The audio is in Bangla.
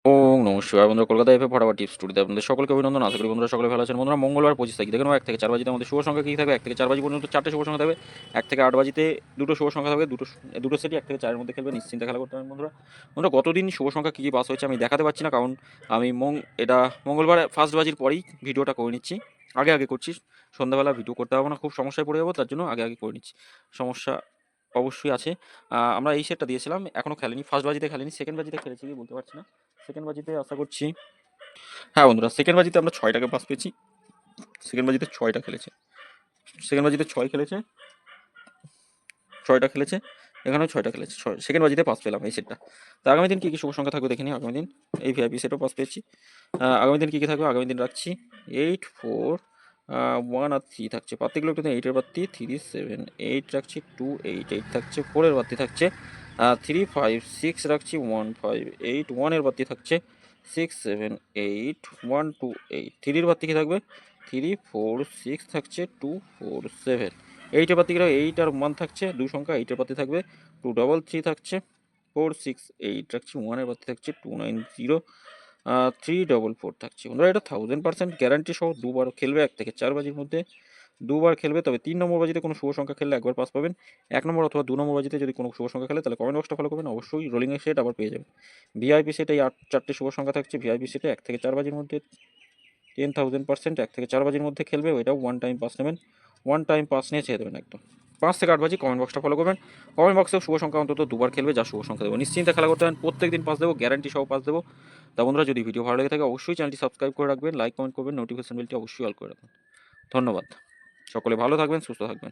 ওম নমঃ শিবায়। বন্ধুরা, কলকাতা এফএ ফটাফট টিপস স্টুডিওতে আপনাদের সকলকে অভিনন্দন। আশা করি বন্ধুরা সকলে ভালো আছেন। বন্ধুরা, মঙ্গলবার 25 তারিখ দেখে নেবো 1 থেকে 4 বাজিতে আমাদের শুভ সংখ্যা কী থাকবে। 1 থেকে 4 বাজি পর্যন্ত 4টে শুভ সংখ্যা থাকবে। 1 থেকে 8 বাজিতে দুটো শুভ সংখ্যা থাকবে। দুটো সেটই 1 থেকে 4-এর মধ্যে খেলবে। নিশ্চিন্তে খেলা করতে পারেন বন্ধুরা। বন্ধুরা, গতদিন শুভ সংখ্যা কী কী পাস হয়েছে আমি দেখাতে পারছি না, কারণ আমি এটা মঙ্গলবার ফার্স্ট বাজির পরেই ভিডিওটা করে নিচ্ছি। আগে আগে করছি, সন্ধ্যাবেলা ভিডিও করতে পারবো না, খুব সমস্যায় পড়ে যাবো, তার জন্য আগে আগে করে নিচ্ছি। সমস্যা অবশ্যই আছে। আমরা এই সেটটা দিয়েছিলাম, এখনও খেলেনি। ফার্স্ট বাজিতে খেলেনি, সেকেন্ড বাজিতে খেলেছি কি বলতে পারছি না। সেকেন্ড বাজিতে আশা করছি। হ্যাঁ বন্ধুরা, সেকেন্ড বাজিতে আমরা 6টাকে পাস পেয়েছি। সেকেন্ড বাজিতে 6টা খেলেছে। সেকেন্ড বাজিতে 6 খেলেছে, 6টা খেলেছে, এখানেও 6টা খেলেছে। সেকেন্ড বাজিতে পাস পেলাম এই সেটটা। তো আগামী দিন কী কী শুভ সংখ্যা থাকবে দেখে নিই। আগামী দিন এই ভিআইপি সেটও পাস পেয়েছি। আগামী দিন কী কী থাকবে, আগামী দিন রাখছি 8, 4, 1 আর 3 থাকছে। পাত্তিগুলো একটু 8-এর পাত্তি 3, 7, 8 রাখছি, 2, 8, 8 থাকছে। 4-এর পাত্তি থাকছে 3, 5, 6 রাখছি, 1, 5, 8, 1-এর পাত্তি থাকছে 6, 7, 8, 1, 2, 8। 3-এর পাত্তি কী থাকবে, 3, 4, 6 থাকছে, 2, 4, 7। 8-এর পাত্তি কী, 8 আর 1 থাকছে, 2 সংখ্যা। 8-এর পাত্তি থাকবে 2, 3 থাকছে, 4, 6, 8 রাখছি। 1-এর পাত্তি থাকছে 2, 9, 0, 3, 4, 4 থাকছে। বন্ধুরা, এটা 1000% গ্যারান্টি সহ দুবার খেলবে 1 থেকে 4 বাজির মধ্যে দুবার খেলবে। তবে 3 নম্বর বাজিতে কোনো শুভ সংখ্যা খেললে একবার পাস পাবেন। 1 নম্বর অথবা 2 নম্বর বাজিতে যদি কোনো শুভ সংখ্যা খেলে তাহলে কমেন্ট বক্সটা ফলো করবেন, অবশ্যই রোলিংয়ের সেট আবার পেয়ে যাবেন। ভিআইপি সেটে এই 4টে শুভ সংখ্যা থাকছে। ভিআইপি সেটে 1 থেকে 4 বাজির মধ্যে 10,000% 1 থেকে 4 বাজির মধ্যে খেলবে। ওইটাও ওয়ান টাইম পাস নেবেন, ওয়ান টাইম পাস নিয়ে ছেড়ে দেবেন একদম। 5 থেকে 8 বাজি কমেন্ট বক্সটা ফলো করবেন। কমেন্ট বক্সেও শুভ সংখ্যা অন্তত দুবার খেলবে, যা শুভ সংখ্যা দেবো। নিশ্চিন্তে খেলা করতে পারেন, প্রত্যেক দিন পাস দেবো, গ্যারান্টি সহ পাস দেবো। তা বন্ধুরা, যদি ভিডিও ভালো লেগে থাকে অবশ্যই চ্যানেলটি সাবস্ক্রাইব করে রাখবেন, লাইক কমেন্ট করবেন, নোটিফিকেশন বেলটি অবশ্যই অল করে রাখবেন। ধন্যবাদ। সকলে ভালো থাকবেন, সুস্থ থাকবেন।